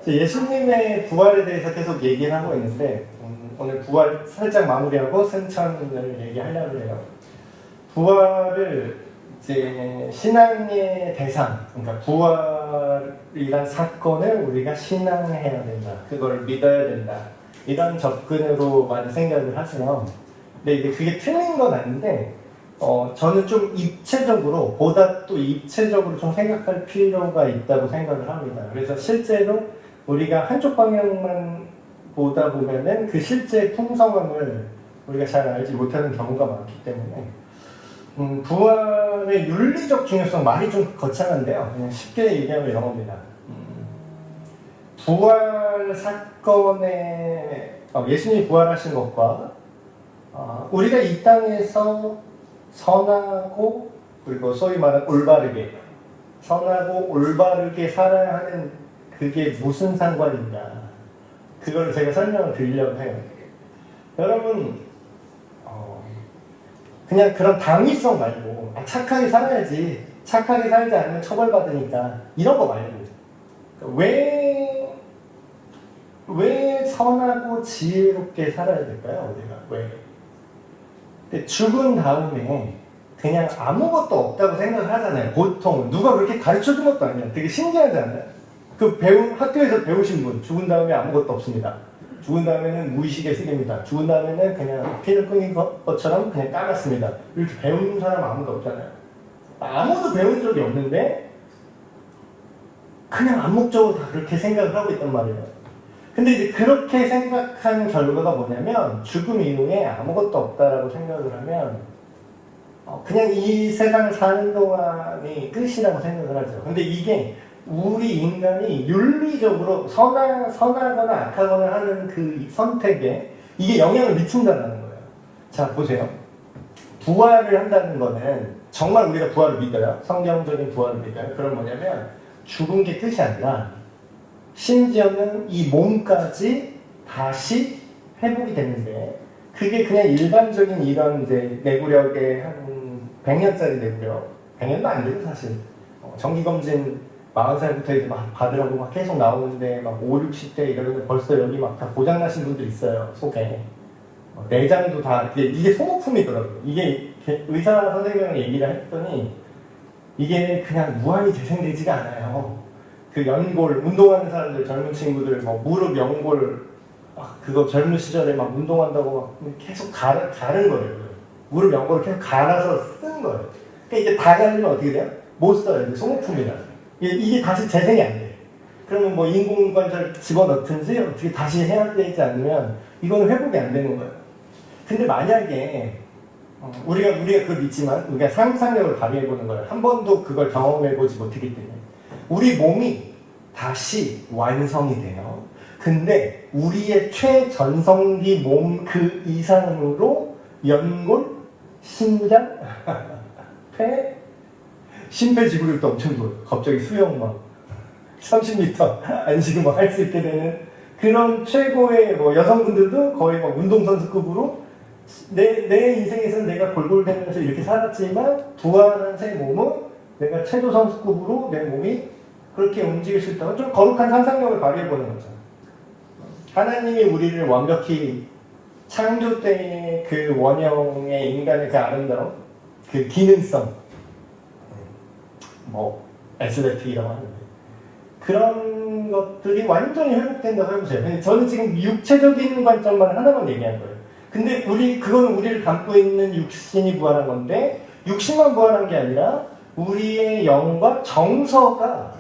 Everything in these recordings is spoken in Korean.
예수님의 부활에 대해서 계속 얘기를 하고 있는데 오늘 부활 살짝 마무리하고 승천을 얘기하려고 해요. 부활을 이제 신앙의 대상, 그러니까 부활이란 사건을 우리가 신앙해야 된다. 그걸 믿어야 된다. 이런 접근으로 많이 생각을 하세요. 근데 이게 그게 틀린 건 아닌데 저는 좀 입체적으로, 보다 또 입체적으로 좀 생각할 필요가 있다고 생각을 합니다. 그래서 실제로 우리가 한쪽 방향만 보다 보면은 그 실제 풍성함을 우리가 잘 알지 못하는 경우가 많기 때문에 부활의 윤리적 중요성, 말이 좀 거창한데요. 그냥 쉽게 얘기하면 이런 겁니다. 부활 사건에 예수님이 부활하신 것과 우리가 이 땅에서 선하고 그리고 소위 말하는 올바르게 선하고 올바르게 살아야 하는 그게 무슨 상관인가, 그걸 제가 설명을 드리려고 해요. 여러분 그냥 그런 당위성 말고 착하게 살아야지, 착하게 살지 않으면 처벌받으니까, 이런 거 말고 왜 선하고 지혜롭게 살아야 될까요? 우리가 왜? 근데 죽은 다음에 그냥 아무것도 없다고 생각을 하잖아요. 보통 누가 그렇게 가르쳐준 것도 아니에요. 되게 신기하지 않아요? 학교에서 배우신 분, 죽은 다음에 아무것도 없습니다. 죽은 다음에는 무의식의 세계입니다. 죽은 다음에는 그냥 피를 끊긴 것처럼 그냥 까맣습니다. 이렇게 배운 사람 아무도 없잖아요. 아무도 배운 적이 없는데 그냥 암묵적으로 다 그렇게 생각을 하고 있단 말이에요. 근데 이제 그렇게 생각한 결과가 뭐냐면, 죽음 이후에 아무것도 없다라고 생각을 하면 그냥 이 세상을 사는 동안이 끝이라고 생각을 하죠. 근데 이게 우리 인간이 윤리적으로 선하거나 악하거나 하는 그 선택에 이게 영향을 미친다는 거예요. 자, 보세요. 부활을 한다는 거는 정말 우리가 부활을 믿어요. 성경적인 부활을 믿어요. 그럼 뭐냐면 죽은 게 끝이 아니라 심지어는 이 몸까지 다시 회복이 되는데, 그게 그냥 일반적인 이런 이제 내구력의 한 100년짜리 내구력, 100년도 안 돼요 사실. 정기검진 40살부터 이제 막 받으라고 막 계속 나오는데 막 5, 60대 이러면 벌써 여기 막 다 고장나신 분들 있어요, 속에. 내장도 다, 이게 소모품이더라고요. 이게 의사 선생님이랑 얘기를 했더니 이게 그냥 무한히 재생되지가 않아요. 그 연골, 운동하는 사람들, 젊은 친구들, 뭐 무릎 연골, 그거 젊은 시절에 막 운동한다고 막 계속 가른 거예요. 무릎 연골을 계속 갈아서 쓴 거예요. 그러니까 이제 다 갈리면 어떻게 돼요? 못 써요. 이제 소모품이라. 이게 다시 재생이 안 돼. 그러면 뭐 인공관절 집어넣든지 어떻게 다시 해야 되지 않으면 이거는 회복이 안 되는 거예요. 근데 만약에 우리가 그걸 믿지만 우리가 상상력을 발휘해보는 거예요. 한 번도 그걸 경험해보지 못했기 때문에 우리 몸이 다시 완성이 돼요. 근데 우리의 최전성기 몸 그 이상으로 연골, 심장, 폐, 심폐지구력도 엄청 좋아요. 갑자기 수영 막 30m 안식을 막 할 수 있게 되는 그런 최고의 뭐 여성분들도 거의 막 운동선수급으로 내 인생에서는 내가 골골대면서 이렇게 살았지만 부활한 새 몸은 내가 체조 선수급으로 내 몸이 그렇게 움직일 수 있다면 좀 거룩한 상상력을 발휘해보는 거죠. 하나님이 우리를 완벽히 창조 때의 그 원형의 인간의 그 아름다움, 그 기능성, 뭐 에스베틱이라고 하는데 그런 것들이 완전히 회복된다고 해보세요. 저는 지금 육체적인 관점만 하나만 얘기한 거예요. 근데 그거는 우리를 담고 있는 육신이 부활한 건데, 육신만 부활한 게 아니라 우리의 영과 정서가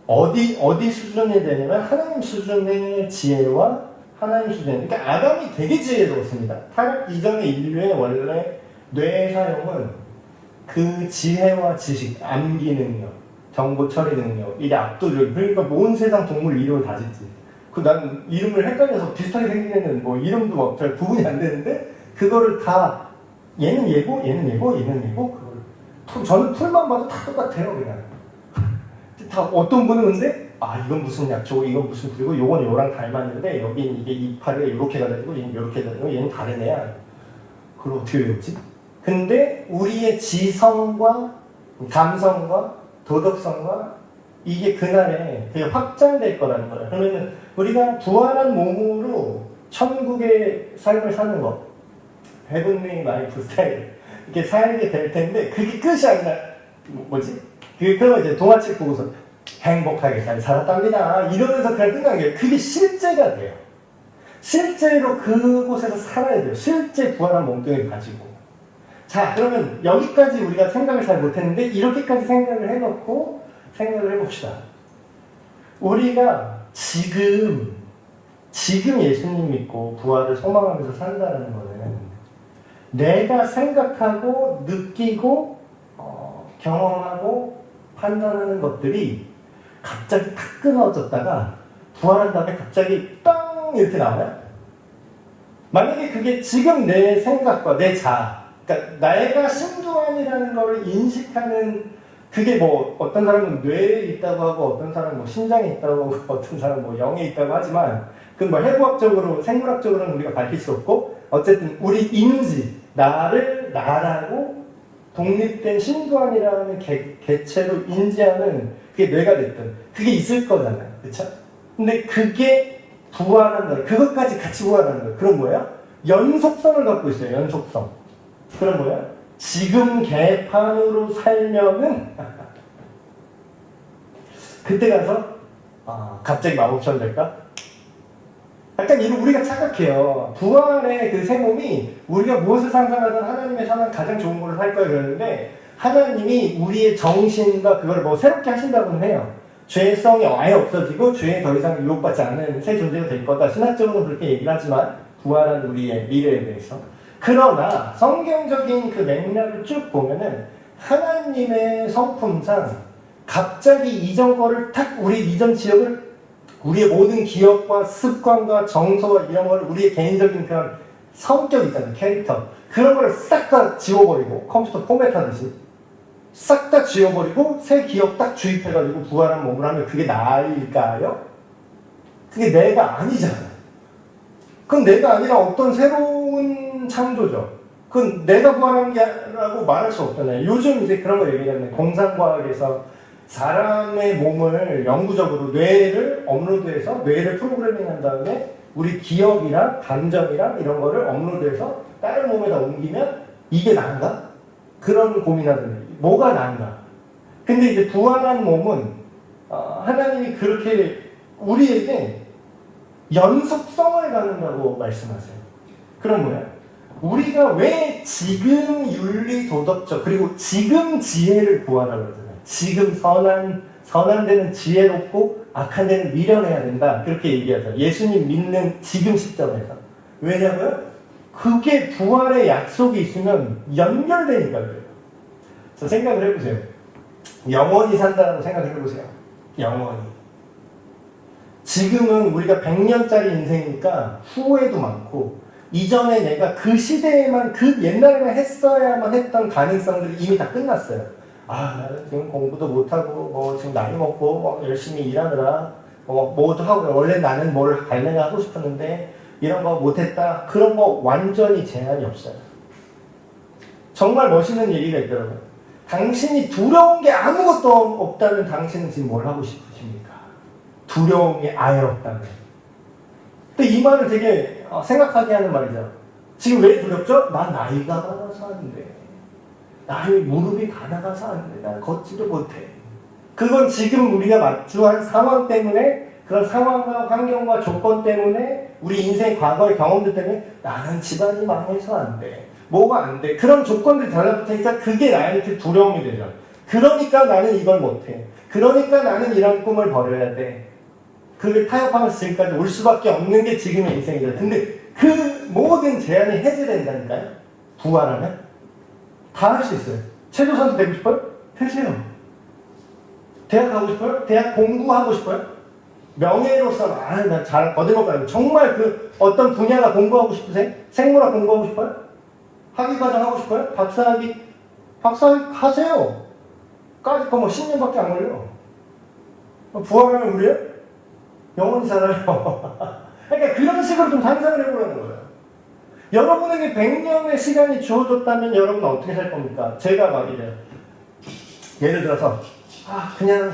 어디 수준이 되냐면 하나님 수준의 지혜와 하나님 수준의, 그러니까 아담이 되게 지혜로웠습니다. 타락 이전의 인류의 원래 뇌의 사용은 그 지혜와 지식, 암기 능력, 정보 처리 능력, 이게 압도적. 그러니까 온 세상 동물 이름을 다 짓지. 난 이름을 헷갈려서 비슷하게 생긴 애는 뭐 이름도 막 잘 구분이 안 되는데 그거를 다 얘는 얘고 얘는 얘고 얘는 얘고, 그걸 저는 풀만 봐도 다 똑같아요. 그냥 다 어떤 분은 근데 이건 무슨 약초, 이건 무슨, 그리고 요건 요랑 닮았는데 여긴 이게 이파리가 이렇게 가지고 얘는 이렇게 가지고 얘는 다른 애야. 그걸 어떻게 외웠지? 근데 우리의 지성과 감성과 도덕성과 이게 그날에 그게 확장될 거라는 거예요. 그러면 우리가 부활한 몸으로 천국의 삶을 사는 것, 헤븐리 라이프 스타일 이렇게 살게 될 텐데 그게 끝이 아니라 뭐지? 그거 이제 동화책 보고서 행복하게 잘 살았답니다 이러면서 그냥 끝난 게 그게 실제가 돼요. 실제로 그곳에서 살아야 돼요. 실제 부활한 몸뚱이를 가지고. 자, 그러면 여기까지 우리가 생각을 잘 못했는데 이렇게까지 생각을 해놓고 생각을 해봅시다. 우리가 지금 예수님 믿고 부활을 소망하면서 산다는 거는 내가 생각하고 느끼고 경험하고 판단하는 것들이 갑자기 탁 끊어졌다가 부활한 다음에 갑자기 빵 이렇게 나와요. 만약에 그게 지금 내 생각과 내 자아, 그러니까 내가 신두환이라는 걸 인식하는 그게 뭐 어떤 사람은 뇌에 있다고 하고 어떤 사람은 뭐 심장에 있다고 하고 어떤 사람은 뭐 영에 있다고 하지만 그 뭐 해부학적으로 생물학적으로는 우리가 밝힐 수 없고 어쨌든 우리 인지 나를 나라고 독립된 신두환이라는 개체로 인지하는 그게 뇌가 됐든 그게 있을 거잖아요. 그쵸? 근데 그게 부활한다. 그것까지 같이 부활하는 거예요. 그런 거예요? 연속성을 갖고 있어요. 연속성. 그런 거예요? 지금 개판으로 살면은 그때 가서 갑자기 마법처럼 될까? 약간 이런 우리가 착각해요. 부활의 그 새 몸이 우리가 무엇을 상상하든 하나님의 상상 가장 좋은 걸로 살 거예요 그러는데 하나님이 우리의 정신과 그걸 뭐 새롭게 하신다고는 해요. 죄성이 아예 없어지고 죄에 더 이상 유혹받지 않는 새 존재가 될 거다. 신학적으로는 그렇게 얘기를 하지만 부활한 우리의 미래에 대해서. 그러나 성경적인 그 맥락을 쭉 보면은 하나님의 성품상 갑자기 이전 거를 탁 우리 이전 지역을 우리의 모든 기억과 습관과 정서와 이런 걸 우리의 개인적인 그런 성격 있잖아요. 캐릭터. 그런 걸 싹 다 지워버리고 컴퓨터 포맷하듯이 싹 다 지워버리고 새 기억 딱 주입해가지고 부활한 몸을 하면 그게 나일까요? 그게 내가 아니잖아요. 그건 내가 아니라 어떤 새로운 창조죠. 그건 내가 부활한 게라고 말할 수 없잖아요. 요즘 이제 그런 거 얘기하잖아요. 공상과학에서 사람의 몸을 영구적으로 뇌를 업로드해서 뇌를 프로그래밍한 다음에 우리 기억이랑 감정이랑 이런 거를 업로드해서 다른 몸에다 옮기면 이게 나은가? 그런 고민하잖아요. 뭐가 나은가? 근데 이제 부활한 몸은 하나님이 그렇게 우리에게 연속성을 갖는다고 말씀하세요. 그럼 뭐야? 우리가 왜 지금 윤리 도덕적 그리고 지금 지혜를 구하라고 하잖아요. 지금 선한 데는 지혜롭고 악한 데는 미련해야 된다. 그렇게 얘기하죠. 예수님 믿는 지금 시점에서. 왜냐고요? 그게 부활의 약속이 있으면 연결되니까 그래요. 자, 생각을 해보세요. 영원히 산다라고 생각을 해보세요. 영원히. 지금은 우리가 100년짜리 인생이니까 후회도 많고 이전에 내가 그 시대에만 그 옛날에만 했어야만 했던 가능성들이 이미 다 끝났어요. 나는 지금 공부도 못하고 뭐 지금 나이 먹고 뭐 열심히 일하느라 뭐도 하고 원래 나는 뭘 발명을 하고 싶었는데 이런 거 못했다. 그런 거 완전히 제한이 없어요. 정말 멋있는 얘기가 있더라고요. 당신이 두려운 게 아무것도 없다면 당신은 지금 뭘 하고 싶으십니까? 두려운 게 아예 없다면. 근데 이 말을 되게 생각하게 하는 말이죠. 지금 왜 두렵죠? 난 나이가 많아서 하는데. 나의 무릎이 다 나가서 하는데 난 걷지도 못해. 그건 지금 우리가 마주한 상황 때문에 그런 상황과 환경과 조건 때문에 우리 인생의 과거의 경험들 때문에 나는 집안이 망해서 안 돼. 뭐가 안 돼. 그런 조건들이 달라붙으니까 그게 나한테 두려움이 되죠. 그러니까 나는 이걸 못해. 그러니까 나는 이런 꿈을 버려야 돼. 그걸 타협하면서 지금까지 올 수밖에 없는 게 지금의 인생이죠. 근데 그 모든 제한이 해제된다니까요. 부활하면. 다 할 수 있어요. 체조 선수 되고 싶어요? 되세요. 대학 가고 싶어요? 대학 공부하고 싶어요? 명예로서 난 잘 거들먹어요. 정말 그 어떤 분야가 공부하고 싶으세요? 생물학 공부하고 싶어요? 학위과정 하고 싶어요? 박사학위 하세요. 까짓 거 뭐 10년밖에 안 걸려. 부활하면 우리요? 영원히 살아요. 그러니까 그런 식으로 좀 상상을 해보라는 거예요. 여러분에게 100년의 시간이 주어졌다면 여러분은 어떻게 살 겁니까? 제가 막 이래요. 예를 들어서 그냥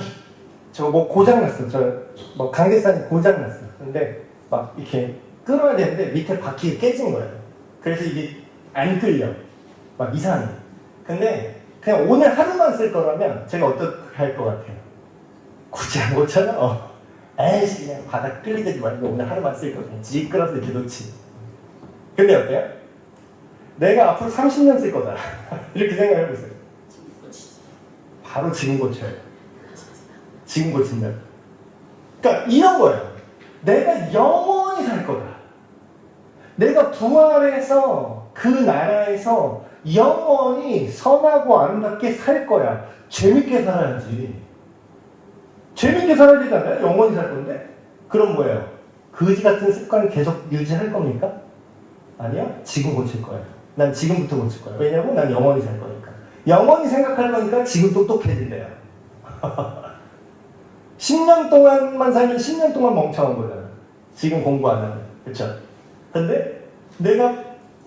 저 뭐 고장났어. 저 뭐 강대산이 고장났어. 근데 막 이렇게 끌어야 되는데 밑에 바퀴가 깨진 거예요. 그래서 이게 안 끌려. 막 이상해. 근데 그냥 오늘 하루만 쓸 거라면 제가 어떻게 할 것 같아요? 굳이 안 고쳐요. 에이씨 그냥 바닥 끌리지 말고 오늘 하루만 쓸 거 그냥 지 끌어서 이렇게 놓지. 근데 어때요? 내가 앞으로 30년 쓸 거다. 이렇게 생각해보세요. 바로 지금 고쳐요. 지금 고친다. 그러니까 이런 거예요. 내가 영원히 살 거다. 내가 부활해서 그 나라에서 영원히 선하고 아름답게 살 거야. 재밌게 살아야지. 재밌게 살아야 되잖아요. 영원히 살 건데. 그럼 뭐예요? 거지 같은 습관을 계속 유지할 겁니까? 아니요. 지금 고칠 거예요. 난 지금부터 고칠 거예요. 왜냐면 난 영원히 살 거니까. 영원히 생각할 거니까 지금 똑똑해진대요. 10년 동안만 살면 10년 동안 멍청한 거잖아. 지금 공부 안 하면. 그쵸? 근데 내가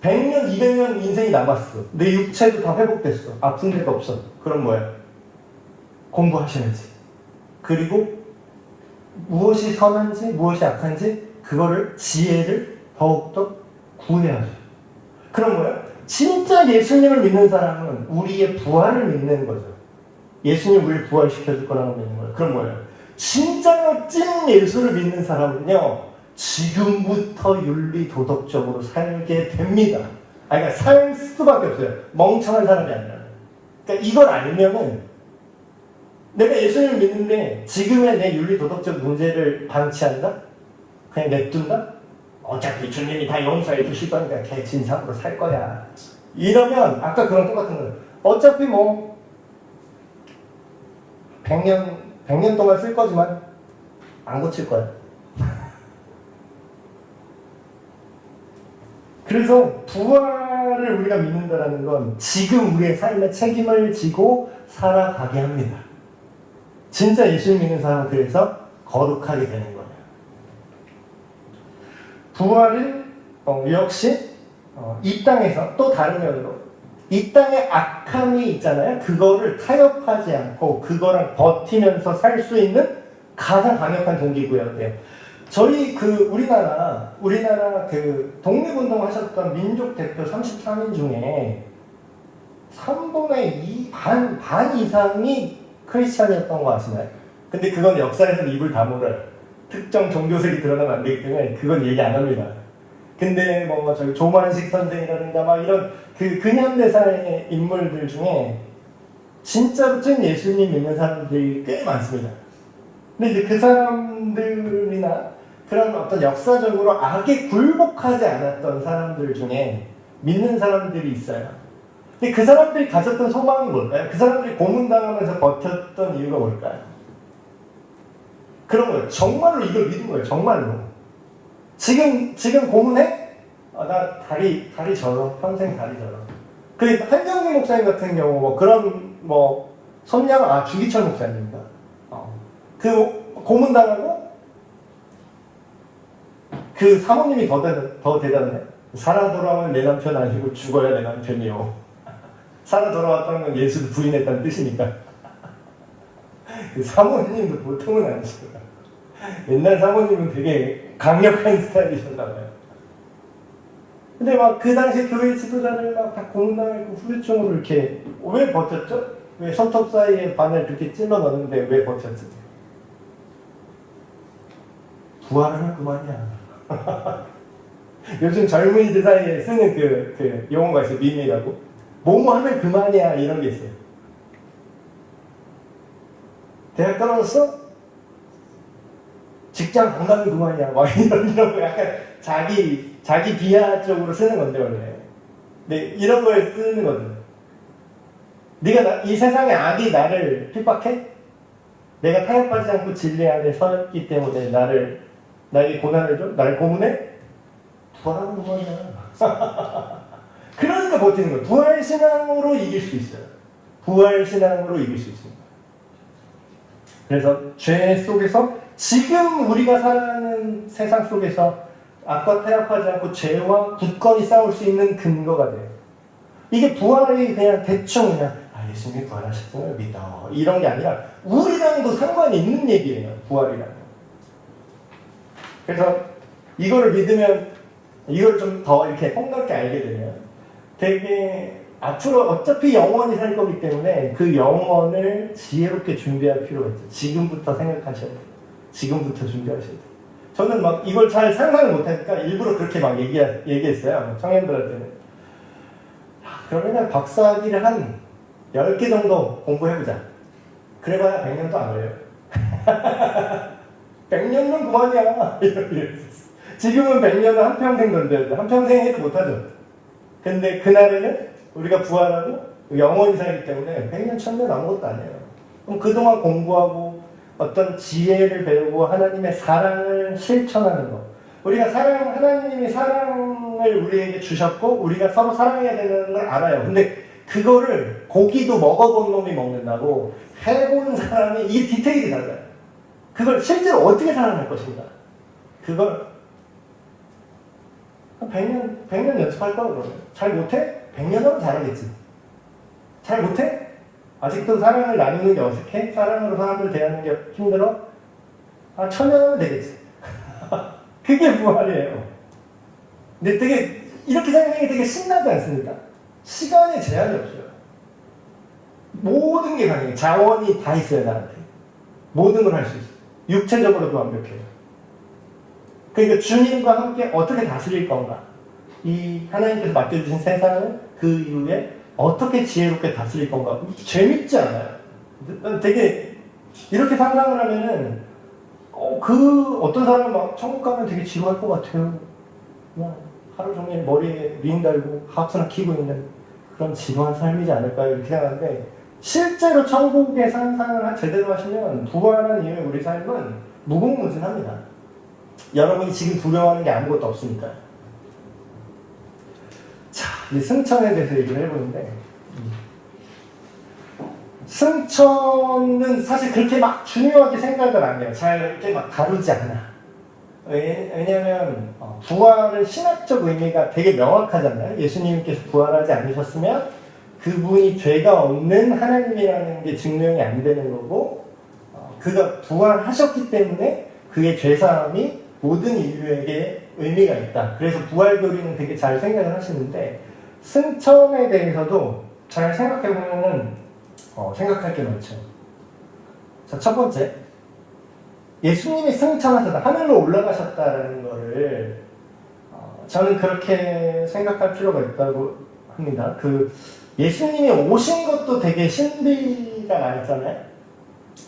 100년, 200년 인생이 남았어. 내 육체도 다 회복됐어. 아픈 데가 없어. 그럼 뭐야? 공부하셔야지. 그리고 무엇이 선한지, 무엇이 악한지, 그거를, 지혜를 더욱더 구해야죠. 그럼 뭐야? 진짜 예수님을 믿는 사람은 우리의 부활을 믿는 거죠. 예수님 우리를 부활시켜줄 거라고 믿는 거예요. 그럼 뭐예요? 진짜로 찐 예수를 믿는 사람은요, 지금부터 윤리 도덕적으로 살게 됩니다. 그러니까 살 수밖에 없어요. 멍청한 사람이 아니라. 그러니까 이걸 알면은 내가 예수님을 믿는데 지금의 내 윤리 도덕적 문제를 방치한다? 그냥 냅둔다? 어차피 주님이 다 용서해 주실 거니까 걔 진상으로 살 거야. 이러면 아까 그런 똑같은 거예요. 어차피 뭐 100년 동안 쓸 거지만 안 고칠 거야. 그래서 부활을 우리가 믿는다는 건 지금 우리의 삶에 책임을 지고 살아가게 합니다. 진짜 예수를 믿는 사람은 그래서 거룩하게 되는 거예요. 부활은 역시 이 땅에서 또 다른 면으로 이 땅에 악함이 있잖아요. 그거를 타협하지 않고 그거랑 버티면서 살 수 있는 가장 강력한 동기부여예요. 저희 우리나라 그 독립운동 하셨던 민족 대표 33인 중에 3분의 2, 반 이상이 크리스찬이었던 거 아시나요? 근데 그건 역사에서 입을 다물어요. 특정 종교색이 드러나면 안 되기 때문에 그건 얘기 안 합니다. 근데 저기 조만식 선생이라든가 막 이런 근현대사의 인물들 중에 진짜로 찐 예수님 믿는 사람들이 꽤 많습니다. 근데 이제 그 사람들이나 그런 어떤 역사적으로 악에 굴복하지 않았던 사람들 중에 믿는 사람들이 있어요. 근데 그 사람들이 가졌던 소망이 뭘까요? 그 사람들이 고문당하면서 버텼던 이유가 뭘까요? 그런 거예요. 정말로 이걸 믿은 거예요. 정말로. 지금 고문해? 나 다리 절어. 평생 다리 절어. 그 한정기 목사님 같은 경우 그런 손양 주기철 목사님입니다. 그 고문당하고 그 사모님이 더 대단해. 살아 돌아오면 내 남편 아니고 죽어야 내 남편이요. 살아 돌아왔다는 건 예수를 부인했다는 뜻이니까. 그 사모님도 보통은 아니시더라. 옛날 사모님은 되게 강력한 스타일이셨나봐요. 근데 그 당시 교회 지도자들 다 고문당하고 후유증으로 이렇게 왜 버텼죠? 왜 손톱 사이에 바늘 그렇게 찔러 넣는데 왜 버텼지? 부활을 할 그만이야. 요즘 젊은이들 사이에 쓰는 그 용어가 있어요. 밈이라고. 뭐뭐 하면 그만이야 이런 게 있어요. 대학 떨어졌어? 직장 안 가면 그만이야. 이런 거 약간 자기 비하 쪽으로 쓰는 건데 원래. 근데 이런 걸 쓰는 거든. 이 세상의 악이 나를 핍박해? 내가 타협하지 않고 진리 안에 섰기 때문에 나에게 고난을 줘? 나를 고문해? 부활하는 그만이야. 그러니까 버티는 거예요. 부활신앙으로 이길 수 있어요. 부활신앙으로 이길 수 있습니다. 그래서 죄 속에서 지금 우리가 사는 세상 속에서 악과 타협하지 않고 죄와 굳건히 싸울 수 있는 근거가 돼요. 이게 부활이 그냥 대충 예수님이 부활하셨음을 믿어. 이런 게 아니라 우리랑도 상관이 있는 얘기예요. 부활이랑. 그래서 이거를 믿으면 이걸 좀 더 이렇게 폭넓게 알게 되면 되게 앞으로 어차피 영원히 살 거기 때문에 그 영원을 지혜롭게 준비할 필요가 있죠. 지금부터 생각하셔야 돼요. 지금부터 준비하셔야 돼요. 저는 막 이걸 잘 상상을 못하니까 일부러 그렇게 막 얘기했어요. 청년들한테는. 그러면 박사학위를 한 10개 정도 공부해보자. 그래봐야 100년도 안 걸려요. 100년은 그만이야. 이랬었어. 지금은 100년은 한평생 던져야 한평생 해도 못하죠. 근데 그날에는 우리가 부활하고 영원히 살기 때문에 100년, 1000년 아무것도 아니에요. 그럼 그동안 공부하고 어떤 지혜를 배우고 하나님의 사랑을 실천하는 것. 우리가 하나님이 사랑을 우리에게 주셨고 우리가 서로 사랑해야 되는 걸 알아요. 근데 그거를 고기도 먹어본 놈이 먹는다고 해본 사람이 이 디테일이 달라요. 그걸 실제로 어떻게 사랑할 것인가. 그걸 100년 연습할 거야, 그러면. 잘 못해? 100년 하면 잘하겠지. 잘 못해? 아직도 사랑을 나누는 게 어색해? 사랑으로 사람들 대하는 게 힘들어? 1000년 하면 되겠지. 그게 부활이에요. 근데 되게, 이렇게 생각하기 되게 신나지 않습니까? 시간에 제한이 없어요. 모든 게 가능해. 자원이 다 있어요, 나한테. 모든 걸 할 수 있어요. 육체적으로도 완벽해요. 그러니까 주님과 함께 어떻게 다스릴 건가? 이 하나님께서 맡겨주신 세상을 그 이후에 어떻게 지혜롭게 다스릴 건가? 재밌지 않아요? 되게 이렇게 상상을 하면은 그 어떤 사람은 막 천국 가면 되게 지루할 것 같아요. 그냥 하루 종일 머리에 링 달고 하프나 키고 있는 그런 지루한 삶이지 않을까요? 이렇게 생각하는데 실제로 천국의 상상을 제대로 하시면 부활한 이후에 우리 삶은 무궁무진합니다. 여러분이 지금 두려워하는 게 아무것도 없으니까요. 자, 이제 승천에 대해서 얘기를 해보는데 승천은 사실 그렇게 막 중요하게 생각을 안 해요. 잘 이렇게 막 다루지 않아. 왜냐하면 부활은 신학적 의미가 되게 명확하잖아요. 예수님께서 부활하지 않으셨으면 그분이 죄가 없는 하나님이라는 게 증명이 안 되는 거고 그가 부활하셨기 때문에 그의 죄사함이 모든 인류에게 의미가 있다. 그래서 부활교리는 되게 잘 생각을 하시는데 승천에 대해서도 잘 생각해보면은 생각할 게 많죠. 자, 첫 번째, 예수님이 승천하셨다, 하늘로 올라가셨다라는 거를 저는 그렇게 생각할 필요가 있다고 합니다. 예수님이 오신 것도 되게 신비가 많잖아요.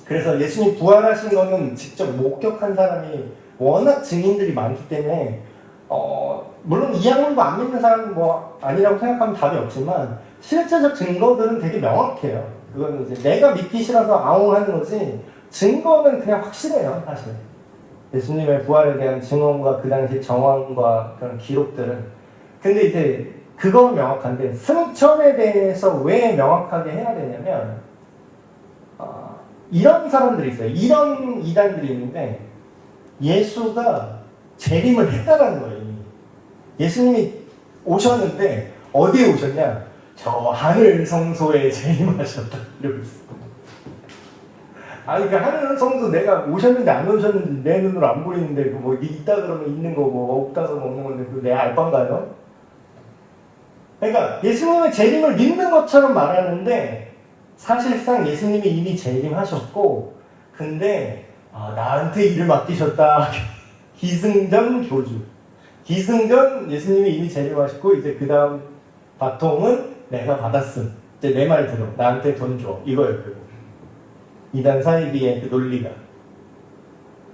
그래서 예수님 부활하신 거는 직접 목격한 사람이 워낙 증인들이 많기 때문에 물론 이 학문도 안 믿는 사람은 뭐 아니라고 생각하면 답이 없지만 실제적 증거들은 되게 명확해요. 그건 이제 내가 믿기 싫어서 아웅하는 거지 증거는 그냥 확실해요, 사실. 예수님의 부활에 대한 증언과 그 당시 정황과 그런 기록들은. 근데 이제 그건 명확한데 승천에 대해서 왜 명확하게 해야 되냐면 이런 사람들이 있어요. 이런 이단들이 있는데 예수가 재림을 했다라는 거예요. 예수님이 오셨는데 어디에 오셨냐? 저 하늘 성소에 재림하셨다. 이러고 있어요. 아니, 그러니까 하늘 성소 내가 오셨는데 안 오셨는데 내 눈으로 안 보이는데 뭐 있다 그러면 있는 거고 없다 그러면 없는 건데 그거 내 알바인가요? 그러니까 예수님의 재림을 믿는 것처럼 말하는데 사실상 예수님이 이미 재림하셨고 근데 나한테 일을 맡기셨다. 기승전 교주. 기승전 예수님이 이미 재림하셨고 이제 그 다음 바통은 내가 받았음. 이제 내 말 들어. 나한테 돈 줘. 이거였고. 이단 사이비의 그 논리가.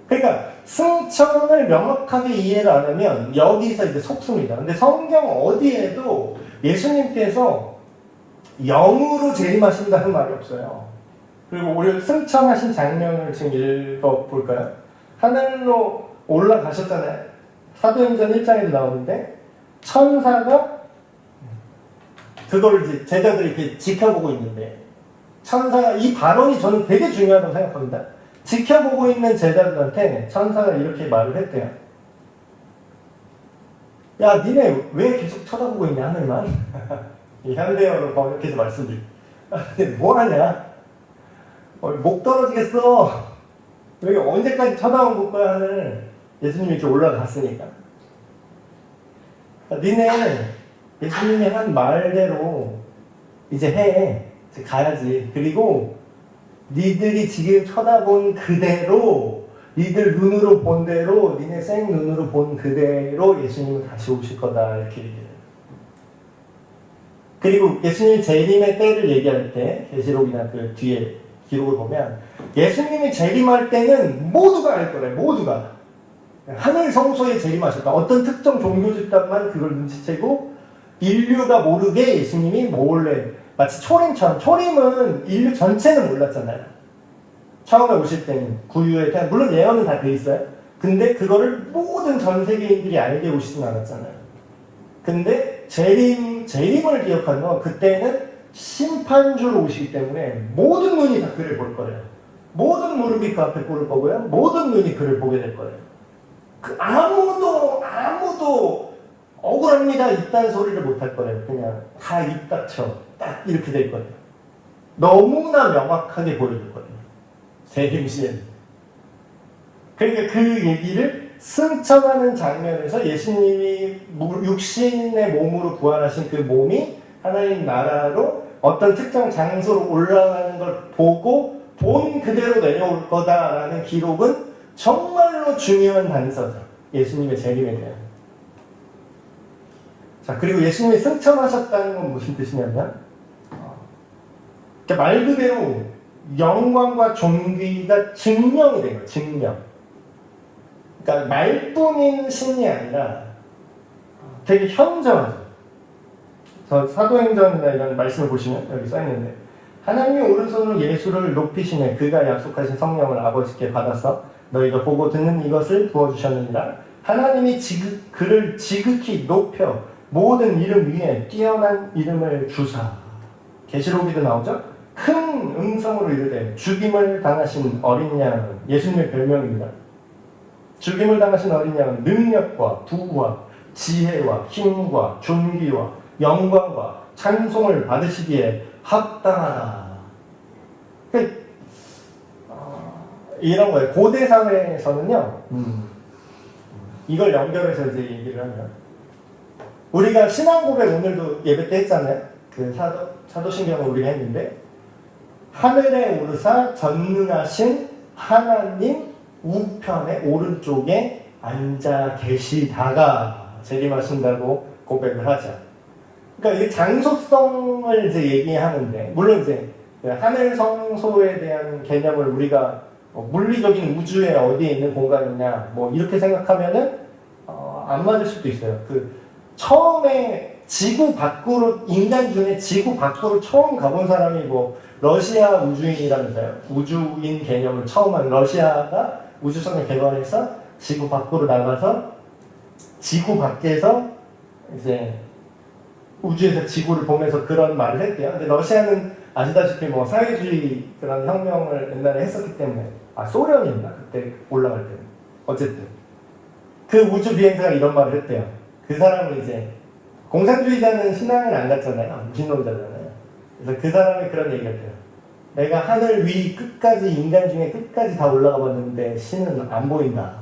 그러니까 승천을 명확하게 이해를 안 하면 여기서 이제 속습니다. 근데 성경 어디에도 예수님께서 영으로 재림하신다는 말이 없어요. 그리고 오히려 승천하신 장면을 지금 읽어볼까요? 하늘로 올라가셨잖아요. 사도행전 1장에도 나오는데 천사가 그걸 이제 제자들이 이렇게 지켜보고 있는데 천사가 이 발언이 저는 되게 중요하다고 생각합니다. 지켜보고 있는 제자들한테 천사가 이렇게 말을 했대요. 야, 니네 왜 계속 쳐다보고 있냐, 하늘만? 이 현대어로 번역해서 말씀드릴게요. 뭐하냐? 목 떨어지겠어. 여기 언제까지 쳐다만 볼 거야 하늘. 예수님이 이렇게 올라갔으니까. 니네 예수님이 한 말대로 이제 해. 이제 가야지. 그리고 니들이 지금 쳐다본 그대로, 니들 눈으로 본 대로, 니네 생 눈으로 본 그대로 예수님은 다시 오실 거다. 이렇게 얘기해요. 그리고 예수님이 재림의 때를 얘기할 때 계시록이나 그 뒤에 기록을 보면 예수님이 재림할 때는 모두가 알 거래. 모두가. 하늘 성소에 재림하셨다. 어떤 특정 종교 집단만 그걸 눈치채고 인류가 모르게 예수님이 몰래 마치 초림처럼. 초림은 인류 전체는 몰랐잖아요. 처음에 오실 때는 구유에 대한 물론 예언은 다 돼 있어요. 근데 그거를 모든 전 세계인들이 알게 오시진 않았잖아요. 근데 재림을 기억하는 건 그때는 심판주로 오시기 때문에 모든 눈이 다 그를 볼 거예요. 모든 무릎이 그 앞에 꿇을 거고요. 모든 눈이 그를 보게 될 거예요. 아무도 억울합니다 이딴 소리를 못 할 거예요. 그냥 다 입 닥쳐. 딱 이렇게 될 거예요. 너무나 명확하게 보여줄 거예요. 재림 시에. 그러니까 그 얘기를 승천하는 장면에서 예수님이 육신의 몸으로 부활하신 그 몸이 하나님 나라로 어떤 특정 장소로 올라가는 걸 보고 본 그대로 내려올 거다라는 기록은 정말로 중요한 단서죠. 예수님의 재림에 대한. 자, 그리고 예수님이 승천하셨다는 건 무슨 뜻이냐면 그러니까 말 그대로 영광과 존귀가 증명이 된 거예요. 증명. 그러니까 말뿐인 신이 아니라 되게 현저하죠. 저 사도행전이나 이런 말씀을 보시면 여기 써있는데 하나님이 오른손으로 예수를 높이시네 그가 약속하신 성령을 아버지께 받아서 너희가 보고 듣는 이것을 부어주셨느니라. 하나님이 그를 지극히 높여 모든 이름 위에 뛰어난 이름을 주사. 계시록에도 나오죠. 큰 음성으로 이르되 죽임을 당하신 어린 양은 예수님의 별명입니다. 죽임을 당하신 어린 양은 능력과 부와 지혜와 힘과 존귀와 영광과 찬송을 받으시기에 합당하다. 이런 거예요. 고대 사회에서는요. 이걸 연결해서 이제 얘기를 하면 우리가 신앙 고백 오늘도 예배 때 했잖아요. 그 사도신경을 우리가 했는데 하늘에 오르사 전능하신 하나님 우편의 오른쪽에 앉아 계시다가 재림하신다고 고백을 하죠. 그러니까 이 장소성을 이제 얘기하는데 물론 이제 하늘 성소에 대한 개념을 우리가 물리적인 우주에 어디에 있는 공간이냐 뭐 이렇게 생각하면은 안 맞을 수도 있어요. 그 처음에 지구 밖으로 인간 중에 지구 밖으로 처음 가본 사람이 뭐 러시아 우주인이라면서요. 우주인 개념을 처음 한 러시아가 우주선을 개발해서 지구 밖으로 나가서 지구 밖에서 이제 우주에서 지구를 보면서 그런 말을 했대요. 근데 러시아는 아시다시피 뭐 사회주의 그런 혁명을 옛날에 했었기 때문에 소련이었나 그때 올라갈 때는 어쨌든 그 우주 비행사가 이런 말을 했대요. 그 사람은 이제 공산주의자는 신앙을 안 갖잖아요. 무신론자잖아요. 그래서 그 사람이 그런 얘기를 했대요. 내가 하늘 위 끝까지 인간 중에 끝까지 다 올라가 봤는데 신은 안 보인다.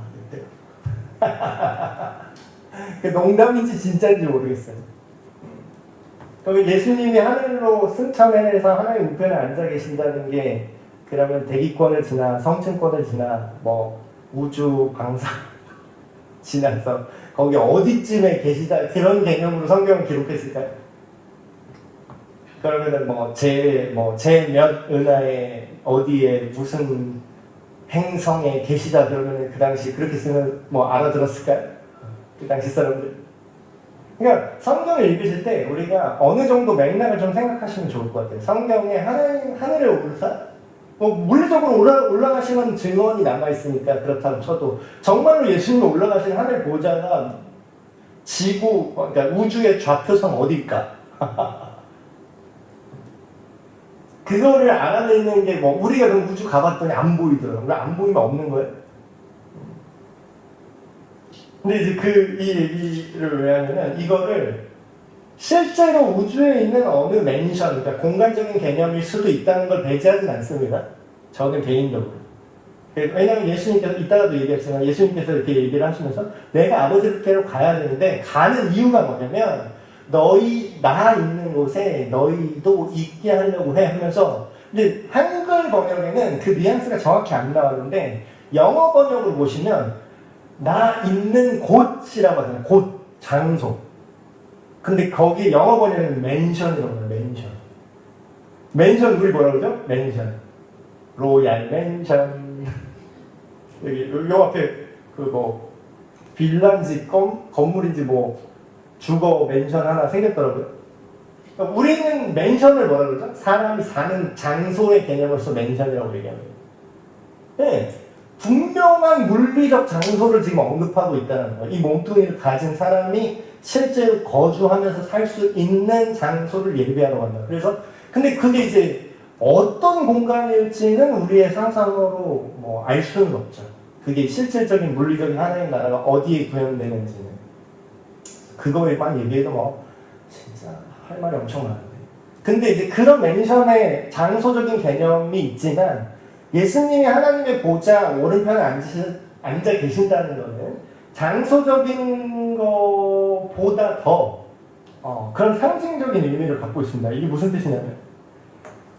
그 농담인지 진짜인지 모르겠어요. 그럼 예수님이 하늘로 승천해서 하나님 우편에 앉아 계신다는 게 그러면 대기권을 지나 성층권을 지나 뭐 우주 방사 지나서 거기 어디쯤에 계시다 그런 개념으로 성경을 기록했을까요? 그러면은 제 몇 은하에 어디에 무슨 행성에 계시다 그러면은 그 당시 그렇게 쓰면 뭐 알아들었을까요? 그 당시 사람들. 그러니까 성경을 읽으실 때 우리가 어느 정도 맥락을 좀 생각하시면 좋을 것 같아요. 성경에 하늘에 오르사 뭐 물리적으로 올라가시는 증언이 남아있으니까 그렇다고 쳐도 정말로 예수님이 올라가신 하늘 보좌가 지구, 그러니까 우주의 좌표선 어딜까? 그거를 알아내는 게 뭐 우리가 그럼 우주 가봤더니 안 보이더라고요. 왜 안 보이면 없는 거예요? 근데 이제 이 얘기를 왜 하냐면 이거를 실제로 우주에 있는 어느 맨션, 그러니까 공간적인 개념일 수도 있다는 걸 배제하진 않습니다. 저는 개인적으로. 왜냐하면 예수님께서 이따가도 얘기했지만 예수님께서 이렇게 얘기를 하시면서 내가 아버지께로 가야 되는데 가는 이유가 뭐냐면 너희 나 있는 곳에 너희도 있게 하려고 해 하면서 근데 한글 번역에는 그 뉘앙스가 정확히 안 나왔는데 영어 번역을 보시면 나 있는 곳이라고 하잖아요. 곳, 장소. 근데 거기 영어 번역에는 맨션이라고 해요. 맨션. 맨션 우리 뭐라 그러죠? 맨션. 로얄 맨션. 여기 요 앞에 그 뭐 빌라인지 건물인지 뭐 주거 맨션 하나 생겼더라고요. 그러니까 우리는 맨션을 뭐라 그러죠? 사람이 사는 장소의 개념으로서 맨션이라고 얘기합니다. 네, 분명한 물리적 장소를 지금 언급하고 있다는 거예요. 이 몸뚱이를 가진 사람이 실제로 거주하면서 살 수 있는 장소를 예비하러 간다. 그래서 근데 그게 이제 어떤 공간일지는 우리의 상상으로 뭐 알 수는 없죠. 그게 실질적인 물리적인 하나의 나라가 어디에 구현되는지는 그거에만 얘기해도 뭐 진짜 할 말이 엄청 많은데. 근데 이제 그런 맨션의 장소적인 개념이 있지만 예수님이 하나님의 보좌 오른편에 앉아 계신다는 것은 장소적인 것보다 더 그런 상징적인 의미를 갖고 있습니다. 이게 무슨 뜻이냐면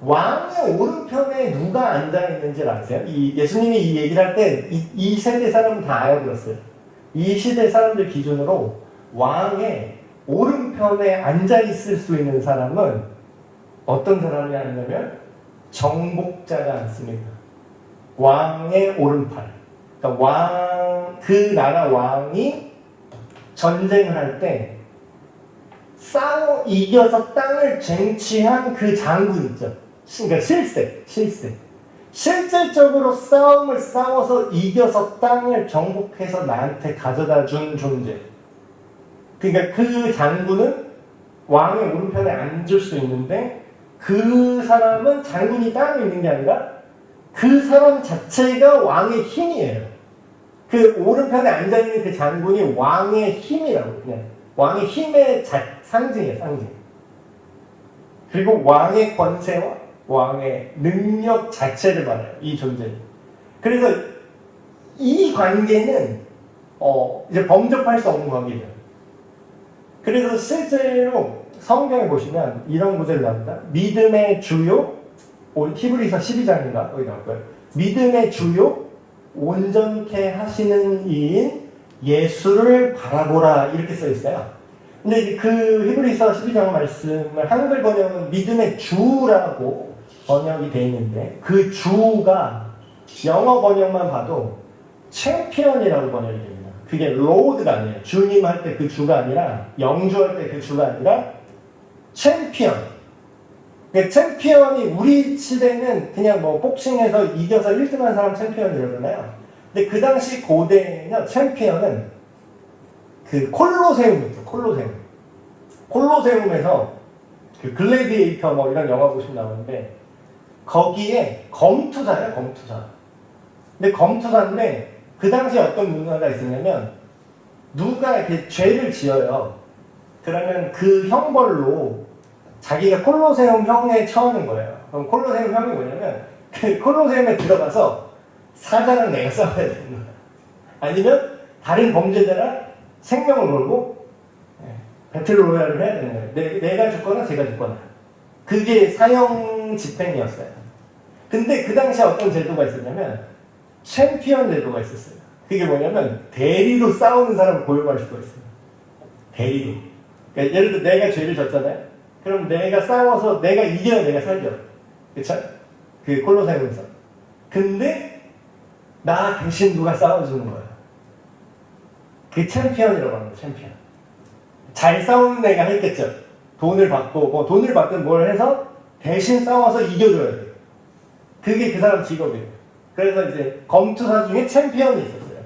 왕의 오른편에 누가 앉아있는지 아세요? 예수님이 이 얘기를 할 때 이 세대 사람은 다 알아들었어요. 이 시대 사람들 기준으로 왕의 오른편에 앉아있을 수 있는 사람은 어떤 사람이 앉냐면 정복자가 앉습니다. 왕의 오른팔. 그러니까 그 나라 왕이 전쟁을 할 때 이겨서 땅을 쟁취한 그 장군 있죠. 그러니까 실세. 실질적으로 싸움을 싸워서 이겨서 땅을 정복해서 나한테 가져다 준 존재. 그러니까 그 장군은 왕의 오른편에 앉을 수 있는데 그 사람은 장군이 따로 있는 게 아니라 그 사람 자체가 왕의 힘이에요. 그 오른편에 앉아있는 그 장군이 왕의 힘이라고 그냥 왕의 힘의 상징이에요. 상징. 그리고 왕의 권세와 왕의 능력 자체를 말해요. 이 존재는. 그래서 이 관계는 이제 범접할 수 없는 관계죠. 그래서 실제로 성경에 보시면 이런 구절이 나옵니다. 믿음의 주요 히브리서 12장인가 여기 나올 거예요. 믿음의 주요 온전케 하시는 이인 예수를 바라보라 이렇게 써 있어요. 근데 이제 그 히브리서 12장 말씀을 한글 번역은 믿음의 주라고 번역이 되어 있는데 그 주가 영어 번역만 봐도 챔피언이라고 번역이 됩니다. 그게 로드가 아니에요. 주님 할 때 그 주가 아니라 영주할 때 그 주가 아니라 챔피언. 그러니까 챔피언이 우리 시대는 그냥 뭐 복싱에서 이겨서 1등한 사람 챔피언 이러잖아요. 근데 그 당시 고대는 챔피언은 그 콜로세움 있죠. 콜로세움에서 그 글래디에이터 뭐 이런 영화 보시면 나오는데 거기에 검투사예요. 검투사. 근데 검투사인데 그 당시에 어떤 문화가 있었냐면 누가 이렇게 죄를 지어요. 그러면 그 형벌로 자기가 콜로세움 형에 처하는 거예요. 그럼 콜로세움 형이 뭐냐면 그 콜로세움에 들어가서 사자랑 내가 싸워야 되는 거야. 아니면 다른 범죄자랑 생명을 걸고 배틀로얄을 해야 되는 거예요. 내가 죽거나 제가 죽거나. 그게 사형 집행이었어요. 근데 그 당시에 어떤 제도가 있었냐면 챔피언 제도가 있었어요. 그게 뭐냐면 대리로 싸우는 사람을 고용할 수가 있어요. 대리로. 그러니까 예를 들어 내가 죄를 졌잖아요. 그럼 내가 싸워서 내가 이겨야 내가 살죠. 그쵸? 그 콜로세움에서. 근데 나 대신 누가 싸워주는 거야. 그게 챔피언이라고 하는 거야. 챔피언. 잘 싸우는 애가 했겠죠. 돈을 받고 뭐 돈을 받든 뭘 해서 대신 싸워서 이겨줘야 돼. 그게 그 사람 직업이에요. 그래서 이제 검투사 중에 챔피언이 있었어요.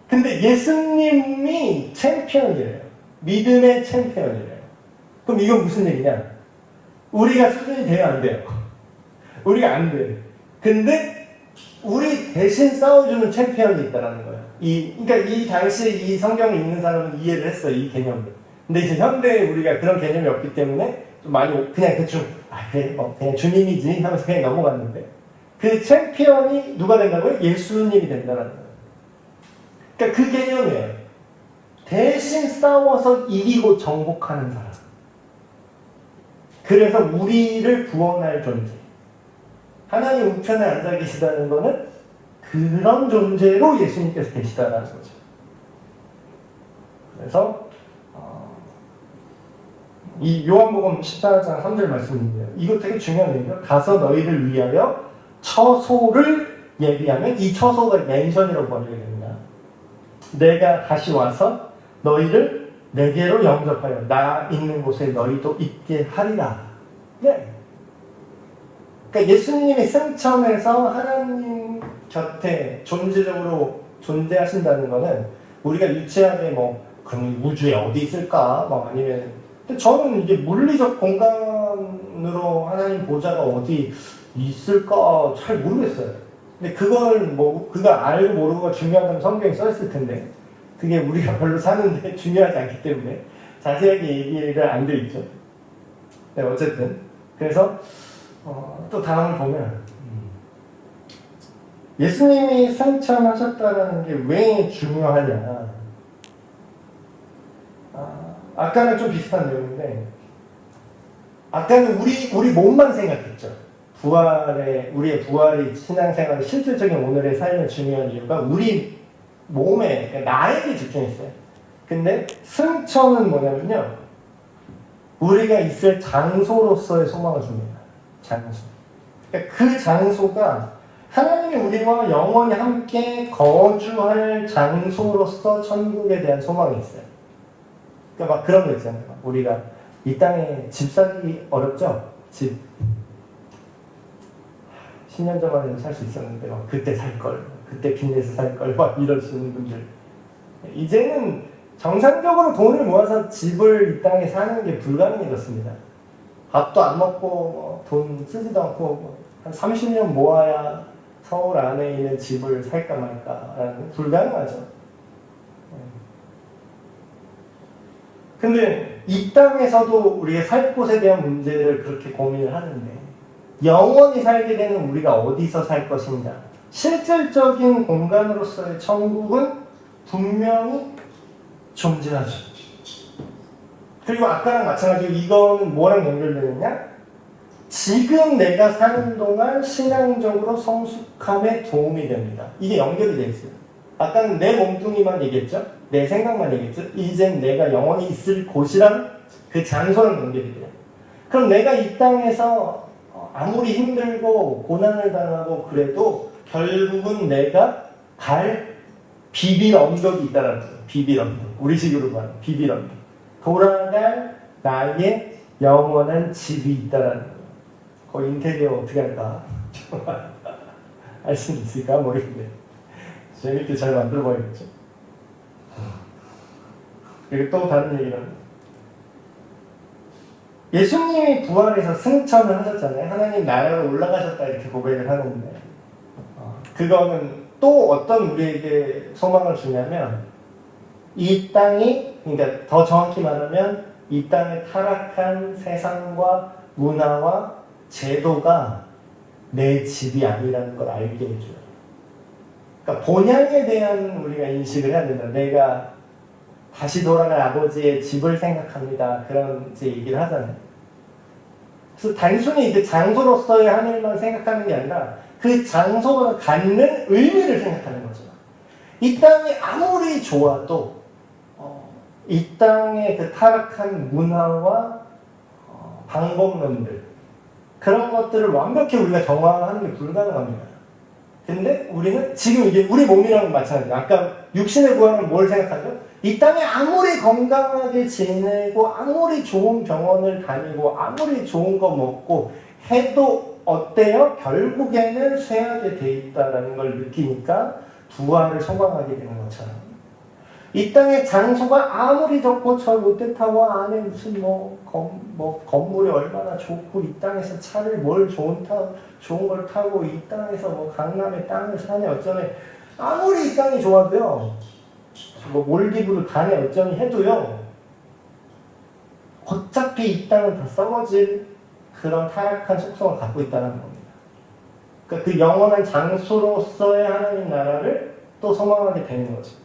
근데 예수님이 챔피언이래요. 믿음의 챔피언이래요. 그럼 이건 무슨 얘기냐? 우리가 수준이 돼야 안 돼요. 우리가 안 돼. 근데 우리 대신 싸워주는 챔피언이 있다라는 거예요. 그러니까 이 당시에 이 성경을 읽는 사람은 이해를 했어요. 이 개념을. 근데 이제 현대에 우리가 그런 개념이 없기 때문에 좀 많이 그냥 대충 그래 그냥 주님이지 하면서 그냥 넘어갔는데 그 챔피언이 누가 된다고요? 예수님이 된다는 거예요. 그러니까 그 개념이에요. 대신 싸워서 이기고 정복하는 사람. 그래서 우리를 구원할 존재. 하나님 우편에 앉아 계시다는 거는 그런 존재로 예수님께서 계시다는 거죠. 그래서 이 요한복음 14장 3절 말씀인데요. 이거 되게 중요한 얘기예요. 가서 너희를 위하여 처소를 예비하면 이 처소가 멘션이라고 번역이 됩니다. 내가 다시 와서 너희를 내게로 영접하여 나 있는 곳에 너희도 있게 하리라. 네. 그러니까 예수님이 승천해서 하나님 곁에 존재적으로 존재하신다는 것은 우리가 유치하게 그럼 우주에 어디 있을까? 아니면 근데 저는 이게 물리적 공간으로 하나님 보좌가 어디 있을까 잘 모르겠어요. 근데 그걸 그가 알고 모르고가 중요하다면 성경에 써있을 텐데 그게 우리가 별로 사는데 중요하지 않기 때문에 자세하게 얘기가 안 돼 있죠. 네, 어쨌든 그래서 또 다음을 보면 예수님이 승천하셨다는 게 왜 중요하냐? 아까는 좀 비슷한 내용인데 아까는 우리 몸만 생각했죠. 우리의 부활이 신앙생활의 실질적인 오늘의 삶에 중요한 이유가 우리 몸에, 그러니까 나에게 집중했어요. 근데 승천은 뭐냐면요. 우리가 있을 장소로서의 소망을 줍니다. 장소. 그러니까 그 장소가 하나님이 우리와 영원히 함께 거주할 장소로서 천국에 대한 소망이 있어요. 그러니까 그런 거 있잖아요. 우리가 이 땅에 집 사기 어렵죠? 집. 10년 전만 해도 살 수 있었는데 그때 살걸, 그때 빚내서 살걸 이러시는 분들. 이제는 정상적으로 돈을 모아서 집을 이 땅에 사는 게 불가능해졌습니다. 밥도 안 먹고 돈 쓰지도 않고 한 30년 모아야 서울 안에 있는 집을 살까 말까라는 불가능하죠. 근데 이 땅에서도 우리가 살 곳에 대한 문제를 그렇게 고민을 하는데 영원히 살게 되는 우리가 어디서 살 것인가? 실질적인 공간으로서의 천국은 분명히 존재하죠. 그리고 아까랑 마찬가지로 이거는 뭐랑 연결되느냐? 지금 내가 사는 동안 신앙적으로 성숙함에 도움이 됩니다. 이게 연결이 되어 있어요. 아까는 내 몸뚱이만 얘기했죠? 내 생각만 얘기했죠? 이젠 내가 영원히 있을 곳이랑 그 장소랑 연결이 돼요. 그럼 내가 이 땅에서 아무리 힘들고 고난을 당하고 그래도 결국은 내가 갈 비빌 언덕이 있다는 거예요. 비빌 언덕. 우리식으로 말하면 비빌 언덕. 돌아갈 나의 영원한 집이 있다는 거예요. 거기 인테리어 어떻게 할까? 할 수 있을까? 모르겠는데. 재밌게 잘 만들어 봐야겠죠. 그리고 또 다른 얘기를 합니다. 예수님이 부활해서 승천을 하셨잖아요. 하나님 나라로 올라가셨다 이렇게 고백을 하는데 그거는 또 어떤 우리에게 소망을 주냐면 이 땅이, 그러니까 더 정확히 말하면 이 땅에 타락한 세상과 문화와 제도가 내 집이 아니라는 걸 알게 해줘요. 그러니까 본향에 대한 우리가 인식을 해야 된다. 내가 다시 돌아갈 아버지의 집을 생각합니다. 그런 이제 얘기를 하잖아요. 그래서 단순히 이제 장소로서의 하늘만 생각하는 게 아니라 그 장소가 갖는 의미를 생각하는 거죠. 이 땅이 아무리 좋아도 이 땅의 그 타락한 문화와 방법론들 그런 것들을 완벽히 우리가 정화하는 게 불가능합니다. 근데 우리는 지금 이게 우리 몸이랑 마찬가지예요. 아까 육신의 구원은 뭘 생각하죠? 이 땅에 아무리 건강하게 지내고 아무리 좋은 병원을 다니고 아무리 좋은 거 먹고 해도 어때요? 결국에는 쇠하게 돼 있다는 걸 느끼니까 부활을 소망하게 되는 것처럼 이 땅의 장소가 아무리 좋고 저 롯데타워 안에 무슨 건물이 얼마나 좋고 이 땅에서 차를 좋은 걸 타고 이 땅에서 강남의 땅을 사네 어쩌네 아무리 이 땅이 좋아도요 몰디브를 가네 어쩌니 해도요 어차피 이 땅은 다 썩어질 그런 타락한 속성을 갖고 있다는 겁니다. 그러니까 그 영원한 장소로서의 하나님 나라를 또 소망하게 되는 거죠.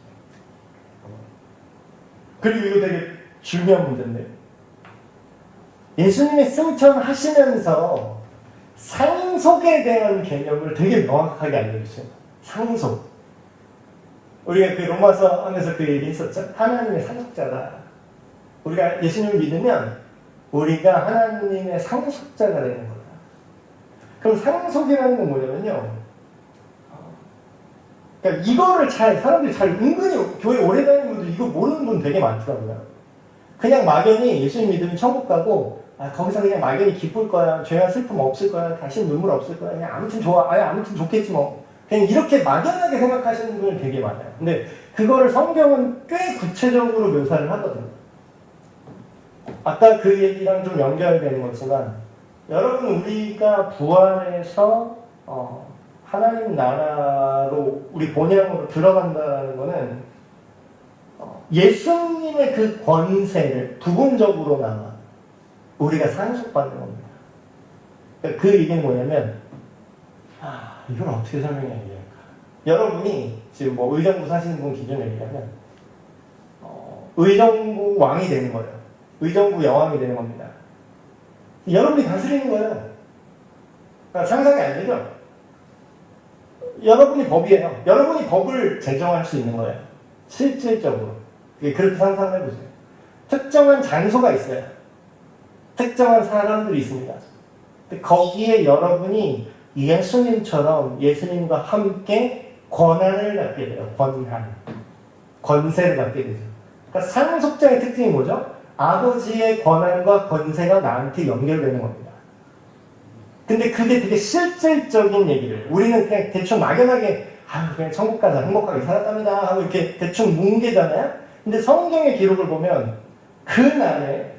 그리고 이거 되게 중요한 문제인데, 예수님이 승천하시면서 상속에 대한 개념을 되게 명확하게 알려주세요. 상속. 우리가 그 로마서 하면서 그 얘기 했었죠. 하나님의 상속자다. 우리가 예수님을 믿으면 우리가 하나님의 상속자가 되는 거다. 그럼 상속이라는 건 뭐냐면요. 그러니까 이거를 사람들이 잘 은근히 교회 오래 다니는 분들 이거 모르는 분 되게 많더라고요. 그냥 막연히 예수님 믿으면 천국 가고, 거기서 그냥 막연히 기쁠 거야. 죄와 슬픔 없을 거야. 다시는 눈물 없을 거야. 그냥 아무튼 좋아. 아무튼 좋겠지 뭐. 그냥 이렇게 막연하게 생각하시는 분이 되게 많아요. 근데 그거를 성경은 꽤 구체적으로 묘사를 하거든요. 아까 그 얘기랑 좀 연결되는 거지만, 여러분 우리가 부활해서 하나님 나라로 우리 본향으로 들어간다는 거는 예수님의 그 권세를 부분적으로나마 우리가 상속받는 겁니다. 그러니까 그 얘기는 뭐냐면, 이걸 어떻게 설명해야 될까? 여러분이 지금 뭐 의정부 사시는 분 기준으로 얘기하면 의정부 왕이 되는 거예요. 의정부 여왕이 되는 겁니다. 여러분이 다스리는 거예요. 그러니까 상상이 안 되죠? 여러분이 법이에요. 여러분이 법을 제정할 수 있는 거예요. 실질적으로. 그렇게 상상을 해보세요. 특정한 장소가 있어요. 특정한 사람들이 있습니다. 근데 거기에 여러분이 예수님처럼 예수님과 함께 권한을 갖게 돼요. 권세를 갖게 되죠. 그러니까 상속자의 특징이 뭐죠? 아버지의 권한과 권세가 나한테 연결되는 겁니다. 근데 그게 되게 실질적인 얘기를, 우리는 그냥 대충 막연하게 그냥 천국 가자 행복하게 살았답니다 하고 이렇게 대충 뭉개잖아요. 근데 성경의 기록을 보면 그날에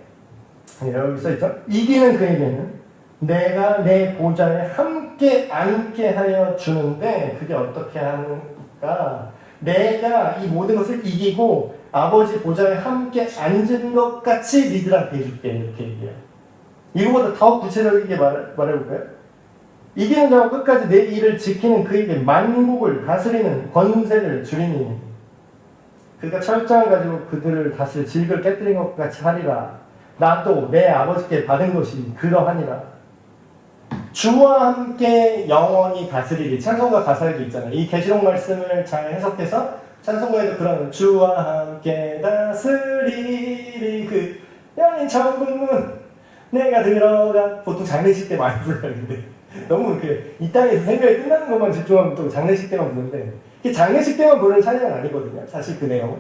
여기 써있죠. 이기는 그에게는 내가 내 보좌에 함께 앉게 하여 주는데, 그게 어떻게 하는가? 내가 이 모든 것을 이기고 아버지 보좌에 함께 앉은 것 같이 니들한테 해줄게, 이렇게 얘기해요. 이거보다 더 구체적이게 말해볼까요? 이기는 자와 끝까지 내 일을 지키는 그에게 만국을 다스리는 권세를 주리니, 그러니까 철장을 가지고 그들을 다스려 질그를 깨뜨린 것 같이 하리라. 나도 내 아버지께 받은 것이 그러하니라. 주와 함께 영원히 다스리리. 찬송가 가사에도 있잖아요. 이 계시록 말씀을 잘 해석해서 찬송가에도 그런 주와 함께 다스리리, 그 열린 천국문 내가 들어가, 보통 장례식 때 많이 부르는데 너무 이렇게 이 땅에서 생명이 끝나는 것만 집중하면 또 장례식 때만 부르는데, 이게 장례식 때만 부르는 찬양은 아니거든요. 사실 그 내용은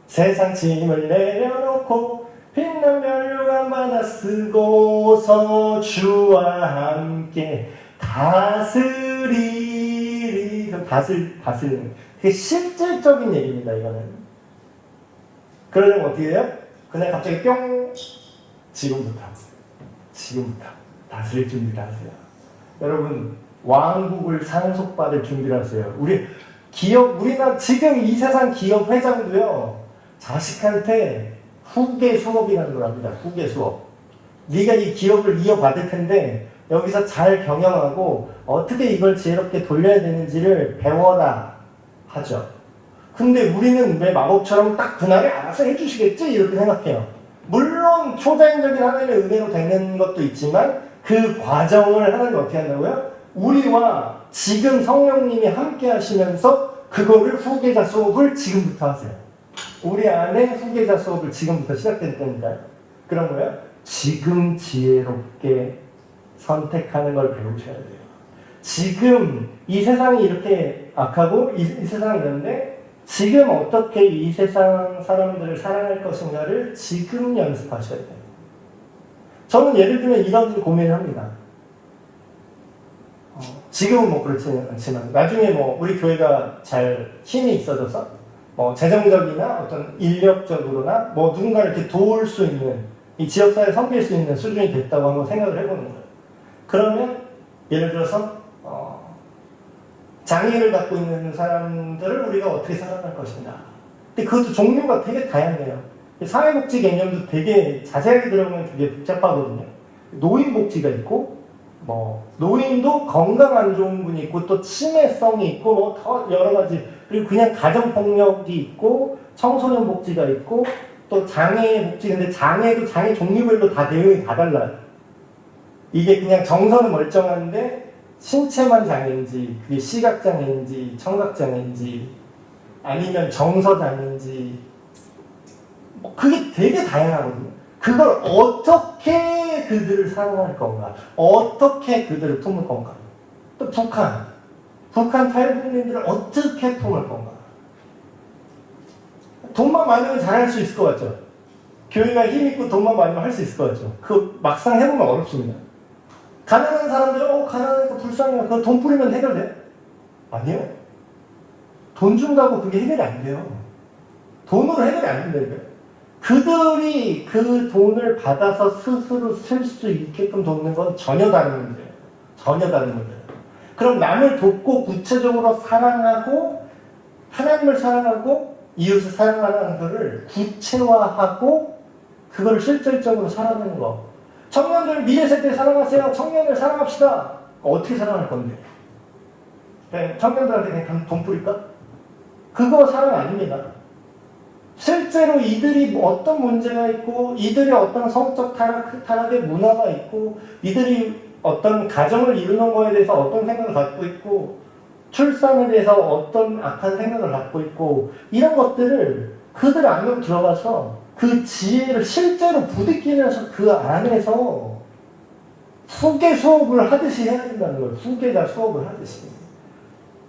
세상 짐을 내려놓고 빛난 면류관 받아 쓰고서 주와 함께 다스리리. 다스리는 그게 실질적인 얘기입니다. 이거는. 그러려면 어떻게 해요? 그날 갑자기 뿅, 지금부터 다스릴 준비를 하세요. 여러분, 왕국을 상속받을 준비를 하세요. 우리나라 지금 이 세상 기업 회장도요, 자식한테 후계 수업이라는 걸 합니다. 후계 수업. 네가 이 기업을 이어받을 텐데 여기서 잘 경영하고 어떻게 이걸 지혜롭게 돌려야 되는지를 배워라 하죠. 근데 우리는 왜 마법처럼 딱 그날에 알아서 해주시겠지? 이렇게 생각해요. 물론 초자연적인 하나님의 은혜로 되는 것도 있지만 그 과정을 하나님 어떻게 한다고요? 우리와 지금 성령님이 함께 하시면서 그거를 후계자 수업을 지금부터 하세요. 우리 안에 후계자 수업을 지금부터 시작된다니까요. 그런 거예요. 지금 지혜롭게 선택하는 걸 배우셔야 돼요. 지금 이 세상이 이렇게 악하고 이 세상이 이런데 지금 어떻게 이 세상 사람들을 사랑할 것인가를 지금 연습하셔야 돼요. 저는 예를 들면 이런 고민을 합니다. 지금은 뭐 그렇지는 않지만 나중에 뭐 우리 교회가 잘 힘이 있어져서 뭐 재정적이나 어떤 인력적으로나 뭐 누군가를 이렇게 도울 수 있는, 이 지역사회를 섬길 수 있는 수준이 됐다고 한번 생각을 해보는 거예요. 그러면 예를 들어서 장애를 갖고 있는 사람들을 우리가 어떻게 사랑할 것인가. 근데 그것도 종류가 되게 다양해요. 사회복지 개념도 되게 자세하게 들어보면 되게 복잡하거든요. 노인복지가 있고, 노인도 건강 안 좋은 분이 있고, 또 치매성이 있고, 더 여러 가지. 그리고 그냥 가정폭력이 있고, 청소년 복지가 있고, 또 장애 복지. 근데 장애도 장애 종류별로 다 대응이 다 달라요. 이게 그냥 정서는 멀쩡한데, 신체만 장애인지, 그게 시각장애인지, 청각장애인지, 아니면 정서장애인지, 그게 되게 다양하거든요. 그걸 어떻게 그들을 사랑할 건가? 어떻게 그들을 품을 건가? 또 북한 탈북민들을 어떻게 품을 건가? 돈만 많으면 잘할 수 있을 것 같죠? 교회가 힘있고 돈만 많으면 할 수 있을 것 같죠? 그 막상 해보면 어렵습니다. 가난한 사람들, 가난하니까 불쌍해요. 그거 돈 뿌리면 해결돼? 아니요. 돈 준다고 그게 해결이 안 돼요. 돈으로 해결이 안 된다니까요. 그들이 그 돈을 받아서 스스로 쓸 수 있게끔 돕는 건 전혀 다른 문제예요. 전혀 다른 문제예요. 그럼 남을 돕고 구체적으로 사랑하고 하나님을 사랑하고 이웃을 사랑하는 것을 구체화하고 그걸 실질적으로 살아내는 거. 청년들 미래 세대 사랑하세요. 청년을 사랑합시다. 어떻게 사랑할 건데? 그냥 청년들한테 그냥 돈 뿌릴까? 그거 사랑 아닙니다. 실제로 이들이 어떤 문제가 있고 이들이 어떤 성적 타락의 문화가 있고 이들이 어떤 가정을 이루는 거에 대해서 어떤 생각을 갖고 있고 출산에 대해서 어떤 악한 생각을 갖고 있고 이런 것들을 그들 안으로 들어가서 그 지혜를 실제로 부딪히면서 그 안에서 후계 수업을 하듯이 해야 된다는 거예요. 후계자 수업을 하듯이.